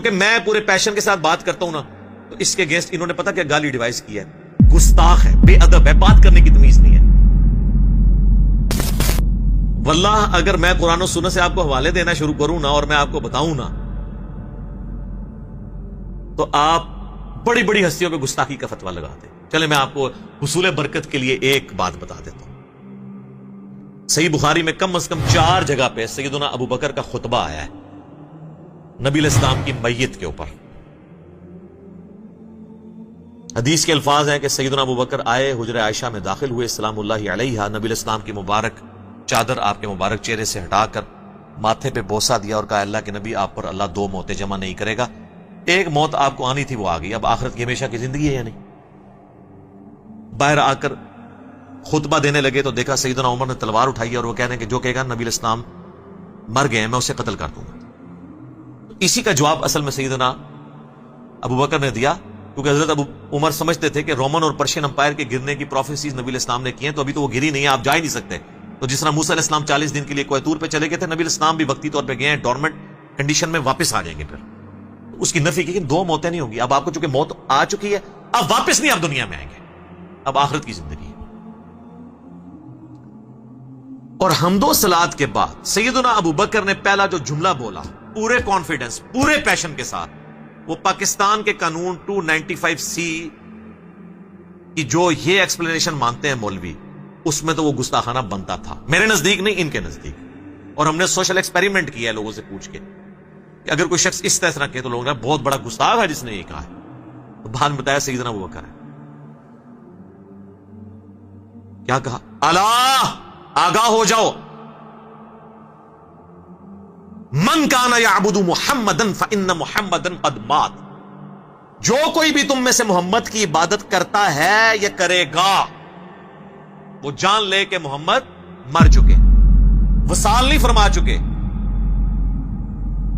کہ میں پورے پیشن کے ساتھ بات کرتا ہوں نا، تو اس کے اگینسٹ انہوں نے پتا کیا گالی ڈیوائس کی ہے، گستاخ ہے، بے ادب ہے، بات کرنے کی تمیز نہیں ہے۔ واللہ اگر میں قرآن و سنت سے آپ کو حوالے دینا شروع کروں نا اور میں آپ کو بتاؤں نا، تو آپ بڑی بڑی ہستیوں پہ گستاخی کا فتویٰ لگا دیں۔ چلے میں آپ کو حصول برکت کے لیے ایک بات بتا دیتا ہوں۔ صحیح بخاری میں کم از کم 4 جگہ پہ سیدنا ابو بکر کا خطبہ آیا ہے نبی علیہ السلام کی میت کے اوپر۔ حدیث کے الفاظ ہیں کہ سیدنا ابو بکر آئے، حجرہ عائشہ میں داخل ہوئے، سلام اللہ علیہا، نبی علیہ السلام کی مبارک چادر آپ کے مبارک چہرے سے ہٹا کر ماتھے پہ بوسہ دیا اور کہا اللہ کے نبی آپ پر اللہ 2 موتیں جمع نہیں کرے گا، ایک موت آپ کو آنی تھی وہ آ گئی، اب آخرت کی ہمیشہ کی زندگی ہے یا نہیں۔ باہر آ کر خطبہ دینے لگے تو دیکھا سیدنا عمر نے تلوار اٹھائی اور وہ کہنے کہ جو کہے گا نبی علیہ السلام مر گئے میں اسے قتل کر دوں گا۔ اسی کا جواب اصل میں سیدنا ابو بکر نے دیا، کیونکہ حضرت ابو عمر سمجھتے تھے کہ رومن اور پرشین امپائر کے گرنے کی پروفیسیز نبی علیہ السلام نے کی ہیں، تو ابھی تو وہ گری نہیں ہے، آپ جا ہی نہیں سکتے۔ تو جس طرح موسیٰ علیہ السلام 40 دن کے لیے کوہ طور پہ چلے گئے تھے، نبی علیہ السلام بھی وقتی طور پہ گئے ہیں، ڈورمنٹ کنڈیشن میں واپس آ جائیں گے۔ پھر اس کی نفی کی کہ 2 موتیں نہیں ہوں گی، اب آپ کو چونکہ موت آ چکی ہے، اب واپس نہیں آپ دنیا میں آئیں گے، اب آخرت کی زندگی ہے۔ اور حمد و صلات کے بعد سیدنا ابو بکر نے پہلا جو جملہ بولا پورے کانفیڈنس، پورے پیشن کے ساتھ، وہ پاکستان کے قانون 295C کی جو یہ ایکسپلینیشن مانتے ہیں مولوی، اس میں تو وہ گستاخانہ بنتا تھا، میرے نزدیک نہیں، ان کے نزدیک۔ اور ہم نے سوشل ایکسپیریمنٹ کیا ہے لوگوں سے پوچھ کے کہ اگر کوئی شخص اس طرح کہے تو لوگوں نے بہت بڑا گستاخ ہے جس نے یہ کہا ہے، تو بعد میں بتایا سیدنا ابو بکر ہے۔ کیا کہا؟ اللہ آگاہ ہو جاؤ، من کان یعبد محمدا فإن محمدا قد مات، جو کوئی بھی تم میں سے محمد کی عبادت کرتا ہے یا کرے گا، وہ جان لے کہ محمد مر چکے، وصال نہیں فرما چکے،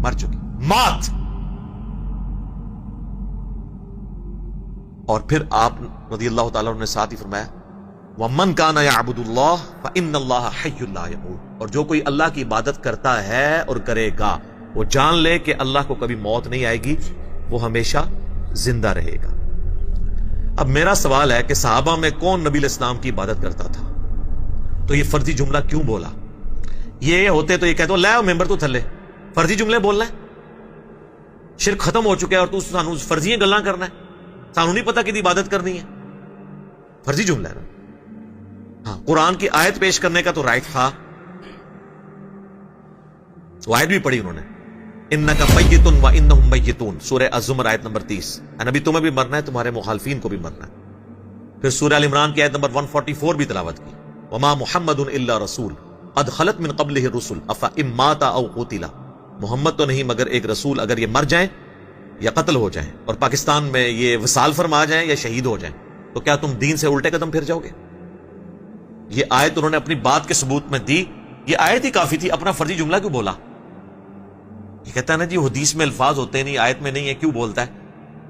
مر چکے، مات۔ اور پھر آپ رضی اللہ تعالیٰ عنہ نے ساتھ ہی فرمایا وَمَنْ كَانَ يَعْبُدُ اللَّهَ فَإِنَّ اللَّهَ حَيٌّ لَا يَمُوتُ، اور جو کوئی اللہ کی عبادت کرتا ہے اور کرے گا، وہ جان لے کہ اللہ کو کبھی موت نہیں آئے گی، وہ ہمیشہ زندہ رہے گا۔ اب میرا سوال ہے کہ صحابہ میں کون نبی علیہ السلام کی عبادت کرتا تھا؟ تو یہ فرضی جملہ کیوں بولا؟ یہ ہوتے تو یہ کہتے لے ممبر تو تھلے فرضی جملے بولنا ہے، شرک ختم ہو چکا ہے اور تو سانو فرضی گلاں کرنا ہے، سانو نہیں پتا کہ عبادت کرنی ہے، فرضی جملہ ہے نا۔ ہاں، قرآن کی آیت پیش کرنے کا تو رائٹ تھا، وہ آیت بھی پڑھی انہوں نے، انک میت وانہم میتون، سورہ الزمر آیت نمبر 30، نبی تمہیں بھی مرنا ہے، تمہارے مخالفین کو بھی مرنا ہے۔ پھر سورہ ال عمران کی آیت نمبر 144 بھی تلاوت کی، وما محمد الا رسول قد خلت من قبلہ الرسل افان مات او قتل، محمد تو نہیں مگر ایک رسول، اگر یہ مر جائیں یا قتل ہو جائیں اور پاکستان میں یہ وصال فرما جائیں یا شہید ہو جائیں، تو کیا تم دین سے الٹے قدم پھر جاؤ گے؟ یہ آیت انہوں نے اپنی بات کے ثبوت میں دی، یہ آیت ہی کافی تھی، اپنا فرضی جملہ کیوں بولا؟ یہ کہتا ہے نا جی حدیث میں الفاظ ہوتے نہیں، آیت میں نہیں ہے، کیوں بولتا ہے؟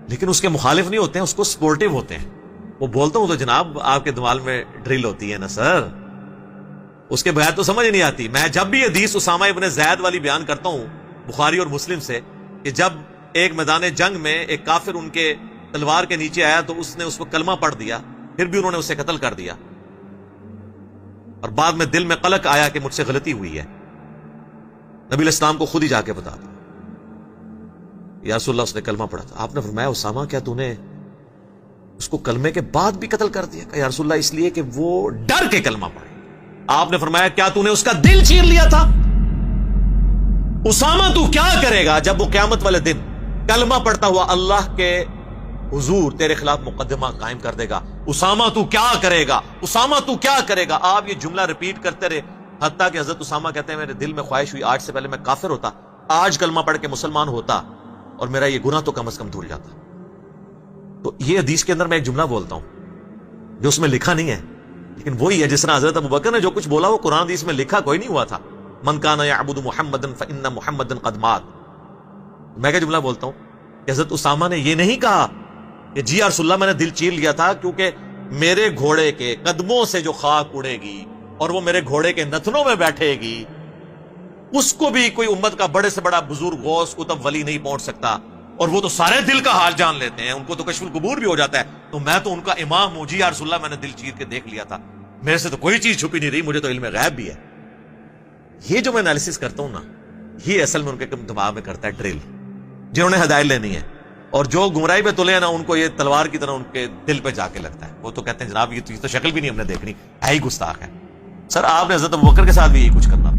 لیکن اس کے مخالف نہیں ہوتے ہیں، اس کو سپورٹیو ہوتے ہیں۔ وہ بولتا ہوں تو جناب آپ کے دماغ میں ڈرل ہوتی ہے نا سر، اس کے بغیر تو سمجھ نہیں آتی۔ میں جب بھی حدیث اسامہ ابن زید والی بیان کرتا ہوں بخاری اور مسلم سے، کہ جب ایک میدان جنگ میں ایک کافر ان کے تلوار کے نیچے آیا تو اس نے اس کو کلمہ پڑھ دیا، پھر بھی انہوں نے اسے قتل کر دیا، اور بعد میں دل میں قلق آیا کہ مجھ سے غلطی ہوئی ہے، نبی علیہ السلام کو خود ہی جا کے بتا دیا، یا رسول اللہ اس نے کلمہ پڑھا تھا۔ آپ نے فرمایا اسامہ کیا تو نے اس کو کلمے کے بعد بھی قتل کر دیا؟ کہ یا رسول اللہ اس لیے کہ وہ ڈر کے کلمہ پڑھے۔ آپ نے فرمایا کیا تو نے اس کا دل چیر لیا تھا؟ اسامہ تو کیا کرے گا جب وہ قیامت والے دن کلمہ پڑھتا ہوا اللہ کے حضور تیرے خلاف مقدمہ قائم کر دے گا؟ اسامہ تو کیا کرے گا؟ اسامہ تو کیا کرے گا؟ آپ یہ جملہ ریپیٹ کرتے رہے، حتیٰ کہ حضرت اسامہ کہتے ہیں میرے دل میں خواہش ہوئی آج سے پہلے میں کافر ہوتا، آج کلمہ پڑھ کے مسلمان ہوتا اور میرا یہ گناہ تو کم از کم دھل جاتا۔ تو یہ حدیث کے اندر میں ایک جملہ بولتا ہوں جو اس میں لکھا نہیں ہے، لیکن وہی ہے جس طرح حضرت ابو بکر نے جو کچھ بولا وہ قرآن حدیث میں لکھا کوئی نہیں ہوا تھا، من کان یعبد محمدا فإن محمدا قد مات۔ میں کیا جملہ بولتا ہوں کہ حضرت اسامہ نے یہ نہیں کہا کہ جی یا رسول اللہ میں نے دل چیر لیا تھا کیونکہ میرے گھوڑے کے قدموں سے جو خاک اڑے گی اور وہ میرے گھوڑے کے نتنوں میں بیٹھے گی، اس کو بھی کوئی امت کا بڑے سے بڑا بزرگ غوث قطب ولی نہیں پہنچ سکتا، اور وہ تو سارے دل کا حال جان لیتے ہیں، ان کو تو کشف القبور بھی ہو جاتا ہے، تو میں تو ان کا امام ہوں جی یا رسول اللہ، میں نے دل چیر کے دیکھ لیا تھا، میرے سے تو کوئی چیز چھپی نہیں رہی، مجھے تو علم غیب بھی ہے۔ یہ جو میں انالیسس کرتا ہوں نا، یہ اصل میں ان کے دماغ میں کرتا ہے ڈرل، جنہوں نے ہدایت لینی ہے، اور جو گمراہی پہ تلے ہیں نا، ان کو یہ تلوار کی طرح ان کے دل پہ جا کے لگتا ہے، وہ تو کہتے ہیں جناب یہ چیز تو شکل بھی نہیں ہم نے دیکھنی، ہے ہی گستاخ ہے۔ سر آپ نے حضرت ابوبکر کے ساتھ بھی یہی کچھ کرنا